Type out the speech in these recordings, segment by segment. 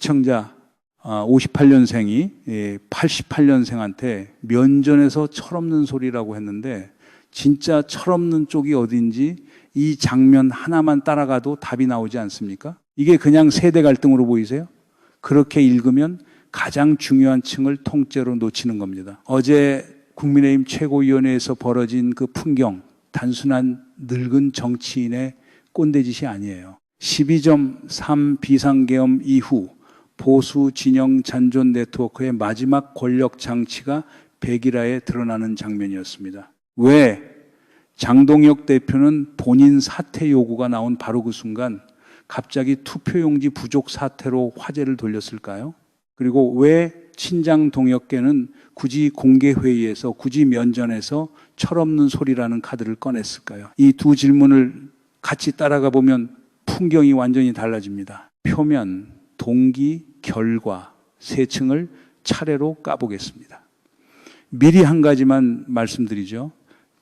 시청자 58년생이 88년생한테 면전에서 철없는 소리라고 했는데 진짜 철없는 쪽이 어딘지 이 장면 하나만 따라가도 답이 나오지 않습니까? 이게 그냥 세대 갈등으로 보이세요? 그렇게 읽으면 가장 중요한 층을 통째로 놓치는 겁니다. 어제 국민의힘 최고위원회에서 벌어진 그 풍경, 단순한 늙은 정치인의 꼰대짓이 아니에요. 12.3 비상계엄 이후 보수 진영 잔존 네트워크의 마지막 권력 장치가 백일화에 드러나는 장면이었습니다. 왜 장동혁 대표는 본인 사퇴 요구가 나온 바로 그 순간 갑자기 투표용지 부족 사태로 화제를 돌렸을까요? 그리고 왜 친장 동혁계는 굳이 공개회의에서, 굳이 면전에서 철없는 소리라는 카드를 꺼냈을까요? 이 두 질문을 같이 따라가 보면 풍경이 완전히 달라집니다. 표면, 동기, 결과 세 층을 차례로 까보겠습니다. 미리 한 가지만 말씀드리죠.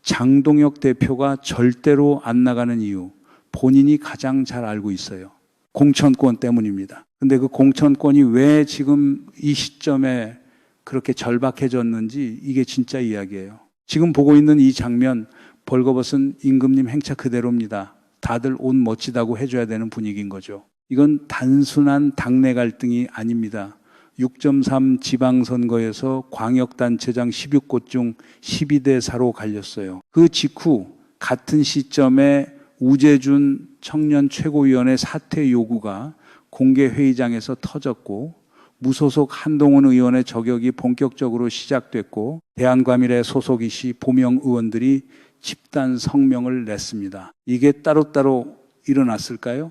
장동혁 대표가 절대로 안 나가는 이유, 본인이 가장 잘 알고 있어요. 공천권 때문입니다. 근데 그 공천권이 왜 지금 이 시점에 그렇게 절박해졌는지 이게 진짜 이야기예요. 지금 보고 있는 이 장면, 벌거벗은 임금님 행차 그대로입니다. 다들 옷 멋지다고 해줘야 되는 분위기인 거죠. 이건 단순한 당내 갈등이 아닙니다. 6.3 지방선거에서 광역단체장 16곳 중 12대 4로 갈렸어요. 그 직후 같은 시점에 우재준 청년 최고위원회 사퇴 요구가 공개회의장에서 터졌고 무소속 한동훈 의원의 저격이 본격적으로 시작됐고 대한과밀회 소속이시 보명 의원들이 집단 성명을 냈습니다. 이게 따로따로 일어났을까요?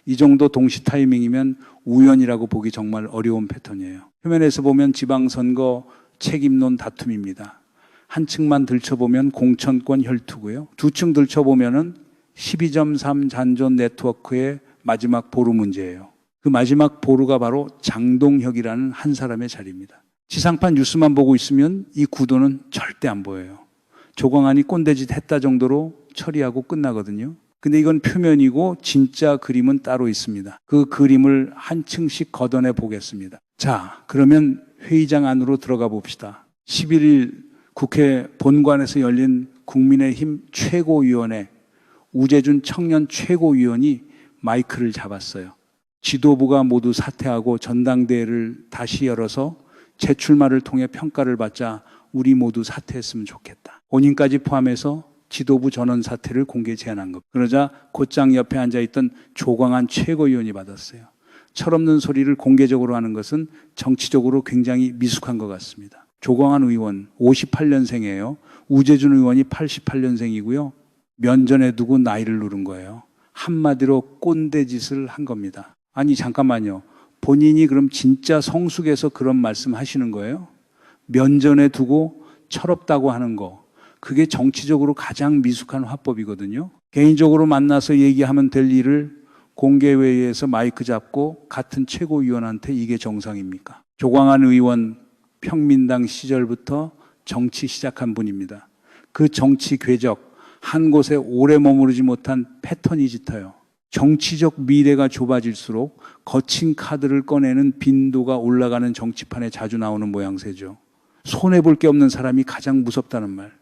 이 정도 동시 타이밍이면 우연이라고 보기 정말 어려운 패턴이에요. 표면에서 보면 지방선거 책임론 다툼입니다. 한 층만 들춰보면 공천권 혈투고요. 두 층 들춰보면은 12.3 잔존 네트워크의 마지막 보루 문제예요. 그 마지막 보루가 바로 장동혁이라는 한 사람의 자리입니다. 지상파 뉴스만 보고 있으면 이 구도는 절대 안 보여요. 조광안이 꼰대짓 했다 정도로 처리하고 끝나거든요. 근데 이건 표면이고 진짜 그림은 따로 있습니다. 그 그림을 한 층씩 걷어내 보겠습니다. 자, 그러면 회의장 안으로 들어가 봅시다. 11일 국회 본관에서 열린 국민의힘 최고위원회 우재준 청년 최고위원이 마이크를 잡았어요. 지도부가 모두 사퇴하고 전당대회를 다시 열어서 재출마를 통해 평가를 받자 우리 모두 사퇴했으면 좋겠다. 본인까지 포함해서 지도부 전원 사퇴를 공개 제안한 것. 그러자 곧장 옆에 앉아있던 조광안 최고위원이 받았어요. 철없는 소리를 공개적으로 하는 것은 정치적으로 굉장히 미숙한 것 같습니다. 조광안 의원 58년생이에요. 우재준 의원이 88년생이고요. 면전에 두고 나이를 누른 거예요. 한마디로 꼰대짓을 한 겁니다. 아니 잠깐만요. 본인이 그럼 진짜 성숙해서 그런 말씀 하시는 거예요? 면전에 두고 철없다고 하는 거. 그게 정치적으로 가장 미숙한 화법이거든요. 개인적으로 만나서 얘기하면 될 일을 공개회의에서 마이크 잡고 같은 최고위원한테 이게 정상입니까? 조광안 의원 평민당 시절부터 정치 시작한 분입니다. 그 정치 궤적, 한 곳에 오래 머무르지 못한 패턴이 짙어요. 정치적 미래가 좁아질수록 거친 카드를 꺼내는 빈도가 올라가는 정치판에 자주 나오는 모양새죠. 손해볼 게 없는 사람이 가장 무섭다는 말.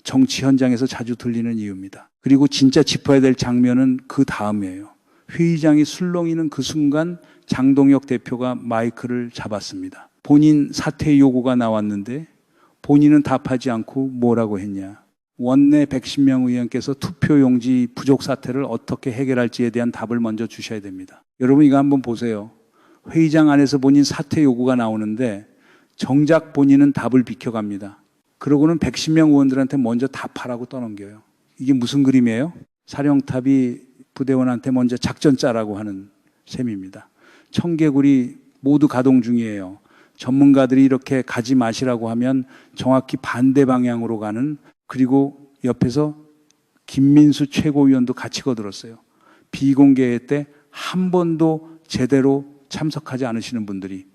정치 현장에서 자주 들리는 이유입니다. 그리고 진짜 짚어야 될 장면은 그 다음이에요. 회의장이 술렁이는 그 순간 장동혁 대표가 마이크를 잡았습니다. 본인 사퇴 요구가 나왔는데 본인은 답하지 않고 뭐라고 했냐. 원내 110명 의원께서 투표용지 부족 사태를 어떻게 해결할지에 대한 답을 먼저 주셔야 됩니다. 여러분 이거 한번 보세요. 회의장 안에서 본인 사퇴 요구가 나오는데 정작 본인은 답을 비켜갑니다. 그러고는 110명 의원들한테 먼저 답하라고 떠넘겨요. 이게 무슨 그림이에요? 사령탑이 부대원한테 먼저 작전 짜라고 하는 셈입니다. 청개구리 모두 가동 중이에요. 전문가들이 이렇게 가지 마시라고 하면 정확히 반대 방향으로 가는, 그리고 옆에서 김민수 최고위원도 같이 거들었어요. 비공개회 때 한 번도 제대로 참석하지 않으시는 분들이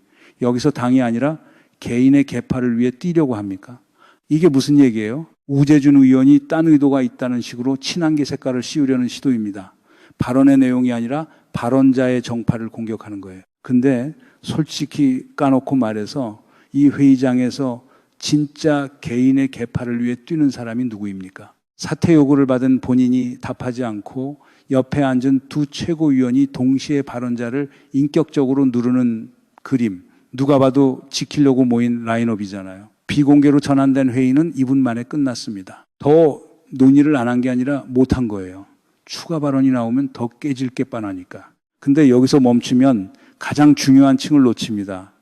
여기서 당이 아니라 개인의 계파를 위해 뛰려고 합니까? 이게 무슨 얘기예요? 우재준 의원이 딴 의도가 있다는 식으로 친한계 색깔을 씌우려는 시도입니다. 발언의 내용이 아니라 발언자의 정파를 공격하는 거예요. 근데 솔직히 까놓고 말해서 이 회의장에서 진짜 개인의 계파를 위해 뛰는 사람이 누구입니까? 사퇴 요구를 받은 본인이 답하지 않고 옆에 앉은 두 최고위원이 동시에 발언자를 인격적으로 누르는 그림, 누가 봐도 지키려고 모인 라인업이잖아요. 비공개로 전환된 회의는 2분 만에 끝났습니다. 더 논의를 안 한 게 아니라 못한 거예요. 추가 발언이 나오면 더 깨질 게 뻔하니까. 근데 여기서 멈추면 가장 중요한 층을 놓칩니다.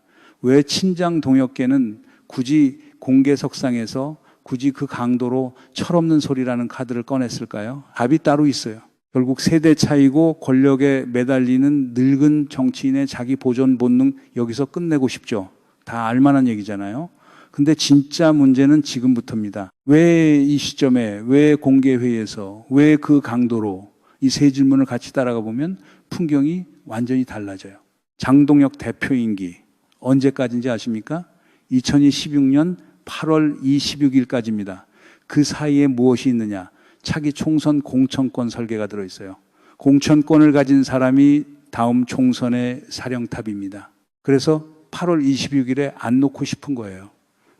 왜 친장 동역계는 굳이 공개석상에서 굳이 그 강도로 철없는 소리라는 카드를 꺼냈을까요? 답이 따로 있어요. 결국 세대 차이고 권력에 매달리는 늙은 정치인의 자기 보존 본능 여기서 끝내고 싶죠. 다 알만한 얘기잖아요. 근데 진짜 문제는 지금부터입니다. 왜 이 시점에, 왜 공개회의에서, 왜 그 강도로 이 세 질문을 같이 따라가 보면 풍경이 완전히 달라져요. 장동혁 대표 임기 언제까지인지 아십니까? 2016년 8월 26일까지입니다. 그 사이에 무엇이 있느냐? 차기 총선 공천권 설계가 들어있어요. 공천권을 가진 사람이 다음 총선의 사령탑입니다. 그래서 8월 26일에 안 놓고 싶은 거예요.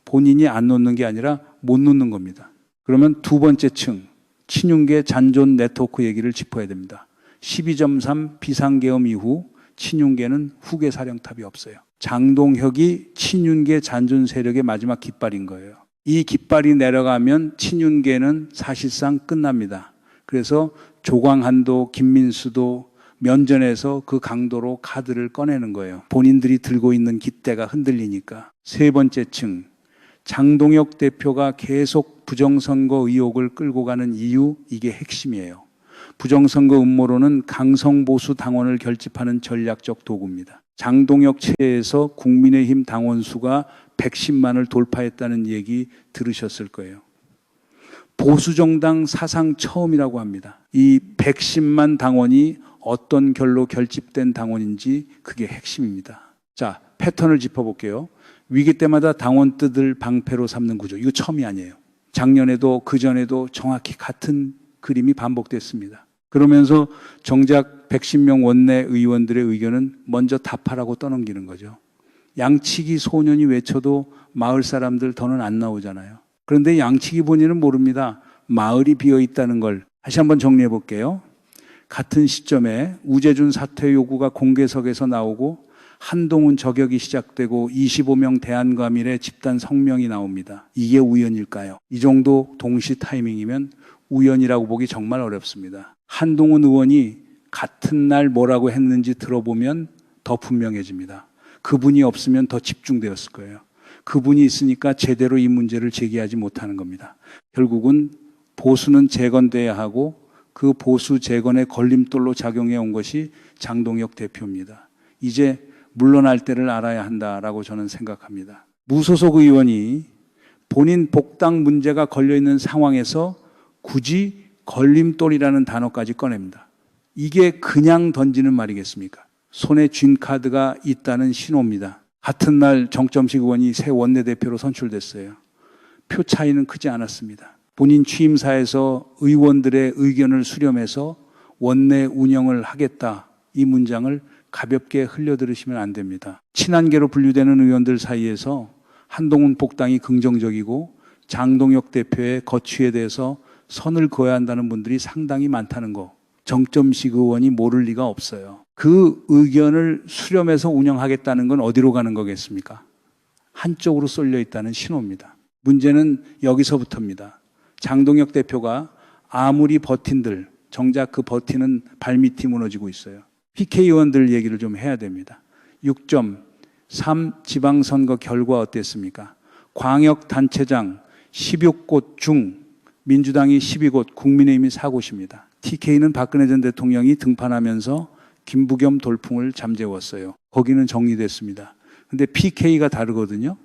본인이 안 놓는 게 아니라 못 놓는 겁니다. 그러면 두 번째 층, 친윤계 잔존 네트워크 얘기를 짚어야 됩니다. 12.3 비상계엄 이후 친윤계는 후계 사령탑이 없어요. 장동혁이 친윤계 잔존 세력의 마지막 깃발인 거예요. 이 깃발이 내려가면 친윤계는 사실상 끝납니다. 그래서 조광한도, 김민수도 면전에서 그 강도로 카드를 꺼내는 거예요. 본인들이 들고 있는 깃대가 흔들리니까. 세 번째 층, 장동혁 대표가 계속 부정선거 의혹을 끌고 가는 이유, 이게 핵심이에요. 부정선거 음모론은 강성보수 당원을 결집하는 전략적 도구입니다. 장동혁 체에서 국민의힘 당원 수가 110만을 돌파했다는 얘기 들으셨을 거예요. 보수정당 사상 처음이라고 합니다. 이 110만 당원이 어떤 결로 결집된 당원인지 그게 핵심입니다. 자, 패턴을 짚어볼게요. 위기 때마다 당원 뜻을 방패로 삼는 구조. 이거 처음이 아니에요. 작년에도 그전에도 정확히 같은 그림이 반복됐습니다. 그러면서 정작 110명 원내 의원들의 의견은 먼저 답하라고 떠넘기는 거죠. 양치기 소년이 외쳐도 마을 사람들 더는 안 나오잖아요. 그런데 양치기 본인은 모릅니다. 마을이 비어 있다는 걸. 다시 한번 정리해 볼게요. 같은 시점에 우재준 사퇴 요구가 공개석에서 나오고 한동훈 저격이 시작되고 25명 대한과밀의 집단 성명이 나옵니다. 이게 우연일까요? 이 정도 동시 타이밍이면 우연이라고 보기 정말 어렵습니다. 한동훈 의원이 같은 날 뭐라고 했는지 들어보면 더 분명해집니다. 그분이 없으면 더 집중되었을 거예요. 그분이 있으니까 제대로 이 문제를 제기하지 못하는 겁니다. 결국은 보수는 재건돼야 하고 그 보수 재건의 걸림돌로 작용해 온 것이 장동혁 대표입니다. 이제 물러날 때를 알아야 한다라고 저는 생각합니다. 무소속 의원이 본인 복당 문제가 걸려있는 상황에서 굳이 걸림돌이라는 단어까지 꺼냅니다. 이게 그냥 던지는 말이겠습니까? 손에 쥔 카드가 있다는 신호입니다. 같은 날 정점식 의원이 새 원내대표로 선출됐어요. 표 차이는 크지 않았습니다. 본인 취임사에서 의원들의 의견을 수렴해서 원내 운영을 하겠다. 이 문장을 가볍게 흘려들으시면 안 됩니다. 친한계로 분류되는 의원들 사이에서 한동훈 복당이 긍정적이고 장동혁 대표의 거취에 대해서 선을 그어야 한다는 분들이 상당히 많다는 거. 정점식 의원이 모를 리가 없어요. 그 의견을 수렴해서 운영하겠다는 건 어디로 가는 거겠습니까? 한쪽으로 쏠려 있다는 신호입니다. 문제는 여기서부터입니다. 장동혁 대표가 아무리 버틴들, 정작 그 버티는 발밑이 무너지고 있어요. PK 의원들 얘기를 좀 해야 됩니다. 6.3 지방선거 결과 어땠습니까? 광역단체장 16곳 중 민주당이 12곳, 국민의힘이 4곳입니다. TK는 박근혜 전 대통령이 등판하면서 김부겸 돌풍을 잠재웠어요. 거기는 정리됐습니다. 근데 PK가 다르거든요.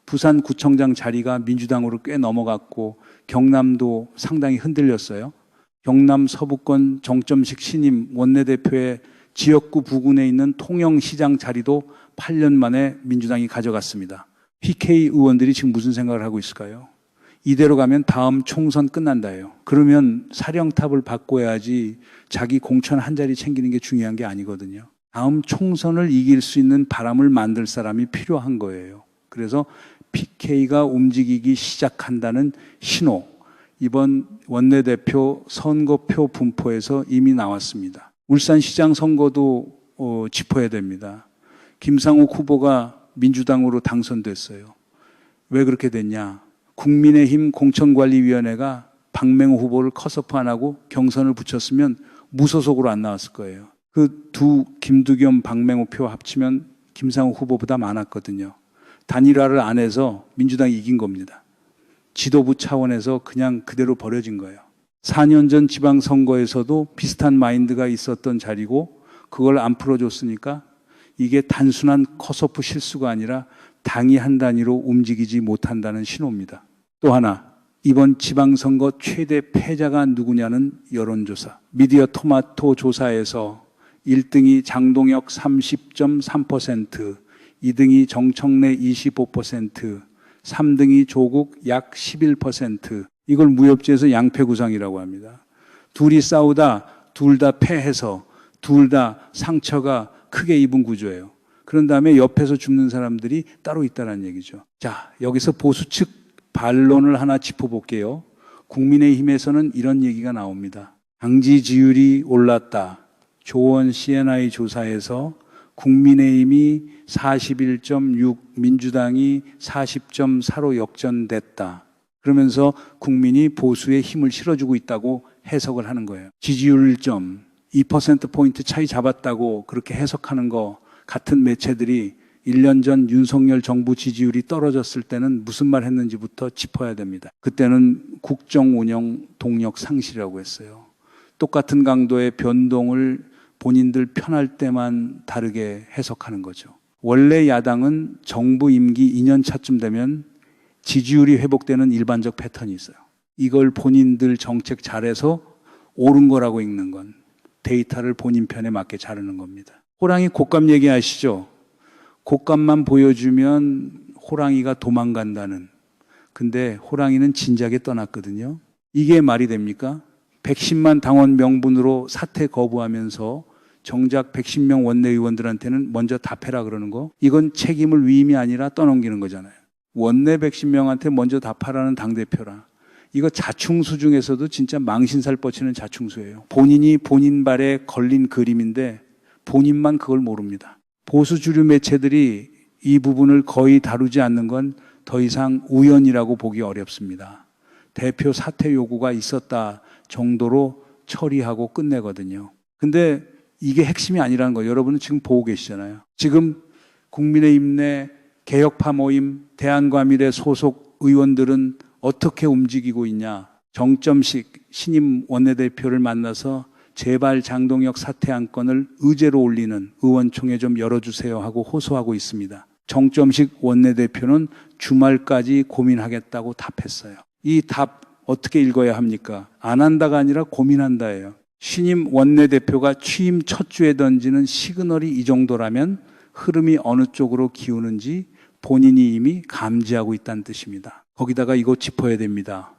부산구청장 자리가 민주당으로 꽤 넘어갔고 경남도 상당히 흔들렸어요. 경남 서부권 정점식 신임 원내대표의 지역구 부근에 있는 통영시장 자리도 8년 만에 민주당이 가져갔습니다. PK 의원들이 지금 무슨 생각을 하고 있을까요? 이대로 가면 다음 총선 끝난다예요. 그러면 사령탑을 바꿔야지 자기 공천 한 자리 챙기는 게 중요한 게 아니거든요. 다음 총선을 이길 수 있는 바람을 만들 사람이 필요한 거예요. 그래서 PK가 움직이기 시작한다는 신호, 이번 원내대표 선거표 분포에서 이미 나왔습니다. 울산시장 선거도 짚어야 됩니다. 김상욱 후보가 민주당으로 당선됐어요. 왜 그렇게 됐냐? 국민의힘 공천관리위원회가 박맹호 후보를 컷오프 안 하고 경선을 붙였으면 무소속으로 안 나왔을 거예요. 그 두 김두겸, 박맹호 표 합치면 김상욱 후보보다 많았거든요. 단일화를 안 해서 민주당이 이긴 겁니다. 지도부 차원에서 그냥 그대로 버려진 거예요. 4년 전 지방선거에서도 비슷한 마인드가 있었던 자리고 그걸 안 풀어줬으니까 이게 단순한 컷오프 실수가 아니라 당이 한 단위로 움직이지 못한다는 신호입니다. 또 하나, 이번 지방선거 최대 패자가 누구냐는 여론조사. 미디어 토마토 조사에서 1등이 장동혁 30.3%, 2등이 정청래 25%, 3등이 조국 약 11%. 이걸 무협지에서 양패구상이라고 합니다. 둘이 싸우다 둘 다 패해서 둘 다 상처가 크게 입은 구조예요. 그런 다음에 옆에서 죽는 사람들이 따로 있다는 얘기죠. 자, 여기서 보수 측 반론을 하나 짚어볼게요. 국민의힘에서는 이런 얘기가 나옵니다. 당 지지율이 올랐다. 조원 CNI 조사에서 국민의힘이 41.6, 민주당이 40.4로 역전됐다. 그러면서 국민이 보수에 힘을 실어주고 있다고 해석을 하는 거예요. 지지율 점 2%포인트 차이 잡았다고 그렇게 해석하는 거 같은 매체들이 1년 전 윤석열 정부 지지율이 떨어졌을 때는 무슨 말 했는지부터 짚어야 됩니다. 그때는 국정 운영 동력 상실이라고 했어요. 똑같은 강도의 변동을 본인들 편할 때만 다르게 해석하는 거죠. 원래 야당은 정부 임기 2년 차쯤 되면 지지율이 회복되는 일반적 패턴이 있어요. 이걸 본인들 정책 잘해서 옳은 거라고 읽는 건 데이터를 본인 편에 맞게 자르는 겁니다. 호랑이 곶감 얘기하시죠? 곶감만 보여주면 호랑이가 도망간다는. 근데 호랑이는 진작에 떠났거든요. 이게 말이 됩니까? 110만 당원 명분으로 사퇴 거부하면서 정작 110명 원내의원들한테는 먼저 답해라 그러는 거. 이건 책임을 위임이 아니라 떠넘기는 거잖아요. 원내 110명한테 먼저 답하라는 당대표라. 이거 자충수 중에서도 진짜 망신살 뻗치는 자충수예요. 본인이 본인 발에 걸린 그림인데 본인만 그걸 모릅니다. 보수 주류 매체들이 이 부분을 거의 다루지 않는 건 더 이상 우연이라고 보기 어렵습니다. 대표 사퇴 요구가 있었다 정도로 처리하고 끝내거든요. 근데 이게 핵심이 아니라는 거예요. 여러분은 지금 보고 계시잖아요. 지금 국민의힘 내 개혁파 모임, 대한과밀의 소속 의원들은 어떻게 움직이고 있냐. 정점식 신임 원내대표를 만나서 제발 장동혁 사퇴 안건을 의제로 올리는 의원총회 좀 열어주세요 하고 호소하고 있습니다. 정점식 원내대표는 주말까지 고민하겠다고 답했어요. 이 답 어떻게 읽어야 합니까? 안 한다가 아니라 고민한다예요. 신임 원내대표가 취임 첫 주에 던지는 시그널이 이 정도라면 흐름이 어느 쪽으로 기우는지 본인이 이미 감지하고 있다는 뜻입니다. 거기다가 이거 짚어야 됩니다.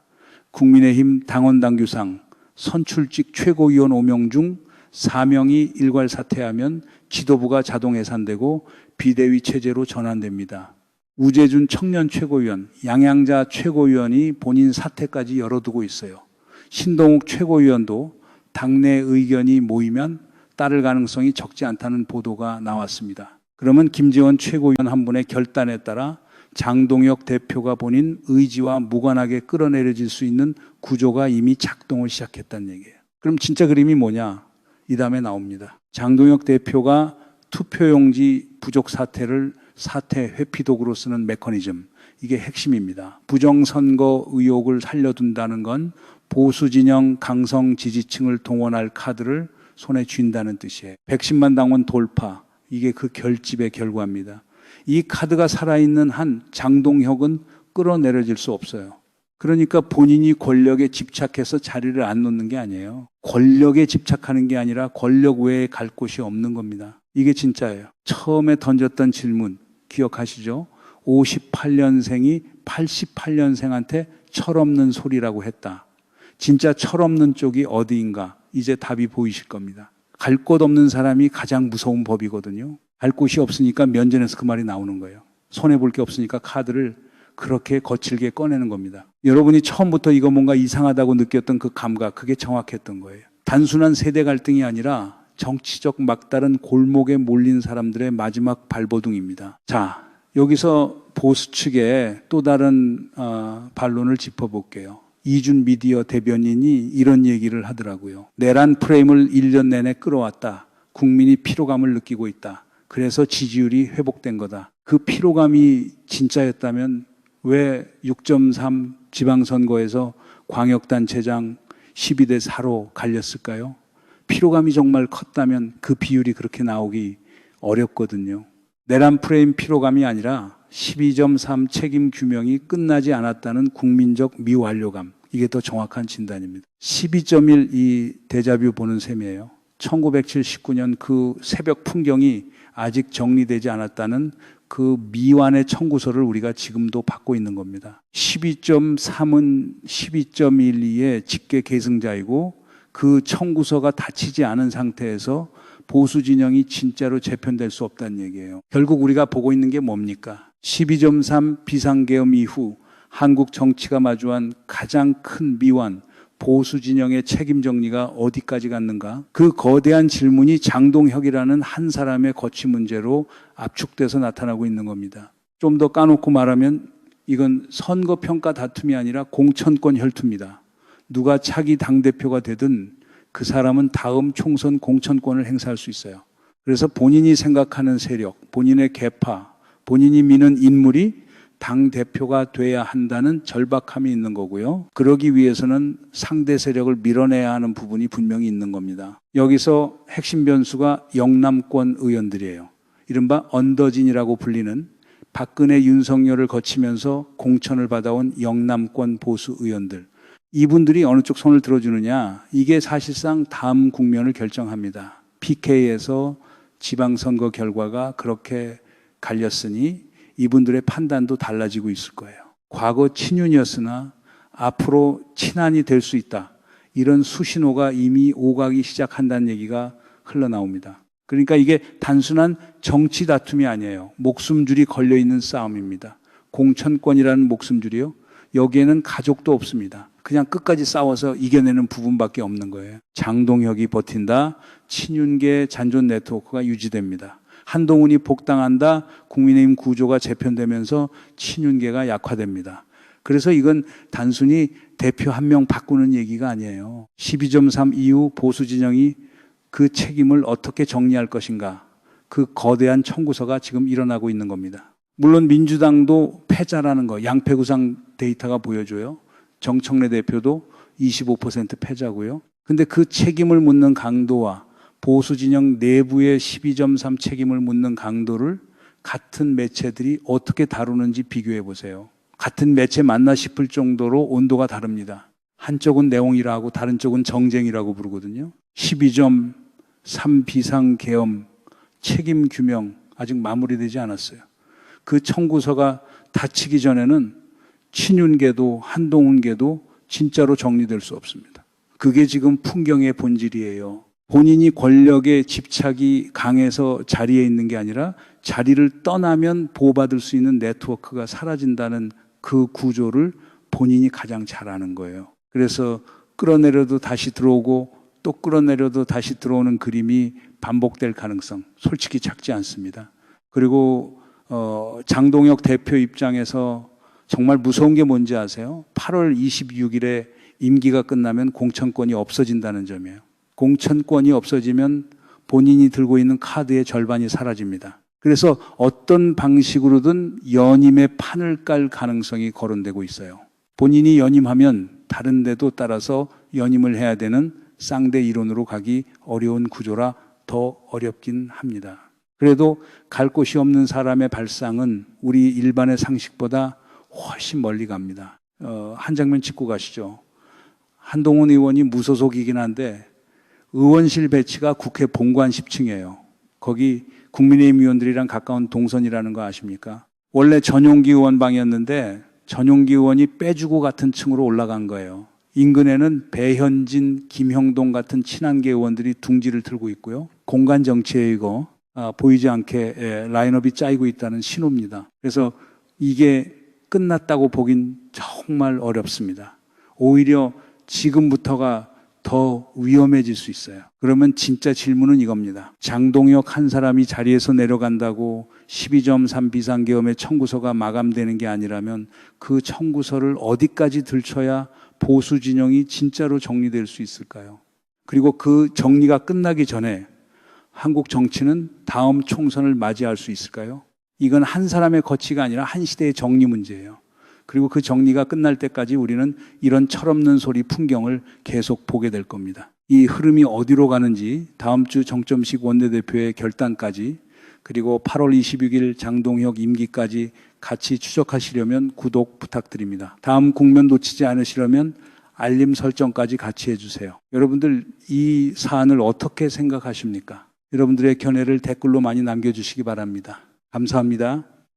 국민의힘 당원당규상 선출직 최고위원 5명 중 4명이 일괄 사퇴하면 지도부가 자동 해산되고 비대위 체제로 전환됩니다. 우재준 청년 최고위원, 양양자 최고위원이 본인 사퇴까지 열어두고 있어요. 신동욱 최고위원도 당내 의견이 모이면 따를 가능성이 적지 않다는 보도가 나왔습니다. 그러면 김재원 최고위원 한 분의 결단에 따라 장동혁 대표가 본인 의지와 무관하게 끌어내려질 수 있는 구조가 이미 작동을 시작했다는 얘기예요. 그럼 진짜 그림이 뭐냐? 이 다음에 나옵니다. 장동혁 대표가 투표용지 부족 사태를 사퇴 회피독으로 쓰는 메커니즘. 이게 핵심입니다. 부정선거 의혹을 살려둔다는 건 보수 진영 강성 지지층을 동원할 카드를 손에 쥔다는 뜻이에요. 110만 당원 돌파. 이게 그 결집의 결과입니다. 이 카드가 살아있는 한 장동혁은 끌어내려질 수 없어요. 그러니까 본인이 권력에 집착해서 자리를 안 놓는 게 아니에요. 권력에 집착하는 게 아니라 권력 외에 갈 곳이 없는 겁니다. 이게 진짜예요. 처음에 던졌던 질문 기억하시죠? 58년생이 88년생한테 철없는 소리라고 했다. 진짜 철없는 쪽이 어디인가? 이제 답이 보이실 겁니다. 갈 곳 없는 사람이 가장 무서운 법이거든요. 갈 곳이 없으니까 면전에서 그 말이 나오는 거예요. 손해볼 게 없으니까 카드를 그렇게 거칠게 꺼내는 겁니다. 여러분이 처음부터 이거 뭔가 이상하다고 느꼈던 그 감각, 그게 정확했던 거예요. 단순한 세대 갈등이 아니라 정치적 막다른 골목에 몰린 사람들의 마지막 발버둥입니다. 자, 여기서 보수 측의 또 다른 반론을 짚어볼게요. 이준 미디어 대변인이 이런 얘기를 하더라고요. 내란 프레임을 1년 내내 끌어왔다. 국민이 피로감을 느끼고 있다. 그래서 지지율이 회복된 거다. 그 피로감이 진짜였다면 왜 6.3 지방선거에서 광역단체장 12대 4로 갈렸을까요? 피로감이 정말 컸다면 그 비율이 그렇게 나오기 어렵거든요. 내란 프레임 피로감이 아니라 12.3 책임 규명이 끝나지 않았다는 국민적 미완료감. 이게 더 정확한 진단입니다. 12.1 이 데자뷰 보는 셈이에요. 1979년 그 새벽 풍경이 아직 정리되지 않았다는 그 미완의 청구서를 우리가 지금도 받고 있는 겁니다. 12.3은 12.12의 직계 계승자이고 그 청구서가 닫히지 않은 상태에서 보수 진영이 진짜로 재편될 수 없다는 얘기예요. 결국 우리가 보고 있는 게 뭡니까? 12.3 비상계엄 이후 한국 정치가 마주한 가장 큰 미완, 보수 진영의 책임 정리가 어디까지 갔는가? 그 거대한 질문이 장동혁이라는 한 사람의 거취 문제로 압축돼서 나타나고 있는 겁니다. 좀 더 까놓고 말하면 이건 선거평가 다툼이 아니라 공천권 혈투입니다. 누가 차기 당대표가 되든 그 사람은 다음 총선 공천권을 행사할 수 있어요. 그래서 본인이 생각하는 세력, 본인의 계파, 본인이 미는 인물이 당대표가 돼야 한다는 절박함이 있는 거고요. 그러기 위해서는 상대 세력을 밀어내야 하는 부분이 분명히 있는 겁니다. 여기서 핵심 변수가 영남권 의원들이에요. 이른바 언더진이라고 불리는 박근혜, 윤석열을 거치면서 공천을 받아온 영남권 보수 의원들. 이분들이 어느 쪽 손을 들어주느냐, 이게 사실상 다음 국면을 결정합니다. PK에서 지방선거 결과가 그렇게 갈렸으니 이분들의 판단도 달라지고 있을 거예요. 과거 친윤이었으나 앞으로 친한이 될 수 있다. 이런 수신호가 이미 오가기 시작한다는 얘기가 흘러나옵니다. 그러니까 이게 단순한 정치 다툼이 아니에요. 목숨줄이 걸려있는 싸움입니다. 공천권이라는 목숨줄이요. 여기에는 가족도 없습니다. 그냥 끝까지 싸워서 이겨내는 부분밖에 없는 거예요. 장동혁이 버틴다. 친윤계 잔존 네트워크가 유지됩니다. 한동훈이 복당한다. 국민의힘 구조가 재편되면서 친윤계가 약화됩니다. 그래서 이건 단순히 대표 한 명 바꾸는 얘기가 아니에요. 12.3 이후 보수 진영이 그 책임을 어떻게 정리할 것인가. 그 거대한 청구서가 지금 일어나고 있는 겁니다. 물론 민주당도 패자라는 거, 양패구상 데이터가 보여줘요. 정청래 대표도 25% 패자고요. 근데 그 책임을 묻는 강도와 보수 진영 내부의 12.3 책임을 묻는 강도를 같은 매체들이 어떻게 다루는지 비교해 보세요. 같은 매체 맞나 싶을 정도로 온도가 다릅니다. 한쪽은 내홍이라고 다른 쪽은 정쟁이라고 부르거든요. 12.3 비상계엄 책임 규명 아직 마무리되지 않았어요. 그 청구서가 닫히기 전에는 친윤계도 한동훈계도 진짜로 정리될 수 없습니다. 그게 지금 풍경의 본질이에요. 본인이 권력에 집착이 강해서 자리에 있는 게 아니라 자리를 떠나면 보호받을 수 있는 네트워크가 사라진다는 그 구조를 본인이 가장 잘 아는 거예요. 그래서 끌어내려도 다시 들어오고 또 끌어내려도 다시 들어오는 그림이 반복될 가능성 솔직히 작지 않습니다. 그리고 장동혁 대표 입장에서 정말 무서운 게 뭔지 아세요? 8월 26일에 임기가 끝나면 공천권이 없어진다는 점이에요. 공천권이 없어지면 본인이 들고 있는 카드의 절반이 사라집니다. 그래서 어떤 방식으로든 연임의 판을 깔 가능성이 거론되고 있어요. 본인이 연임하면 다른 데도 따라서 연임을 해야 되는 쌍대 이론으로 가기 어려운 구조라 더 어렵긴 합니다. 그래도 갈 곳이 없는 사람의 발상은 우리 일반의 상식보다 훨씬 멀리 갑니다. 한 장면 짚고 가시죠. 한동훈 의원이 무소속이긴 한데 의원실 배치가 국회 본관 10층이에요. 거기 국민의힘 의원들이랑 가까운 동선이라는 거 아십니까? 원래 전용기 의원 방이었는데 전용기 의원이 빼주고 같은 층으로 올라간 거예요. 인근에는 배현진, 김형동 같은 친한계 의원들이 둥지를 틀고 있고요. 공간 정치에 이거 보이지 않게 라인업이 짜이고 있다는 신호입니다. 그래서 이게 끝났다고 보긴 정말 어렵습니다. 오히려 지금부터가 더 위험해질 수 있어요. 그러면 진짜 질문은 이겁니다. 장동혁 한 사람이 자리에서 내려간다고 12.3 비상계엄의 청구서가 마감되는 게 아니라면 그 청구서를 어디까지 들춰야 보수 진영이 진짜로 정리될 수 있을까요? 그리고 그 정리가 끝나기 전에 한국 정치는 다음 총선을 맞이할 수 있을까요? 이건 한 사람의 거치가 아니라 한 시대의 정리 문제예요. 그리고 그 정리가 끝날 때까지 우리는 이런 철없는 소리 풍경을 계속 보게 될 겁니다. 이 흐름이 어디로 가는지 다음 주 정점식 원내대표의 결단까지 그리고 8월 26일 장동혁 임기까지 같이 추적하시려면 구독 부탁드립니다. 다음 국면 놓치지 않으시려면 알림 설정까지 같이 해주세요. 여러분들 이 사안을 어떻게 생각하십니까? 여러분들의 견해를 댓글로 많이 남겨주시기 바랍니다. 감사합니다.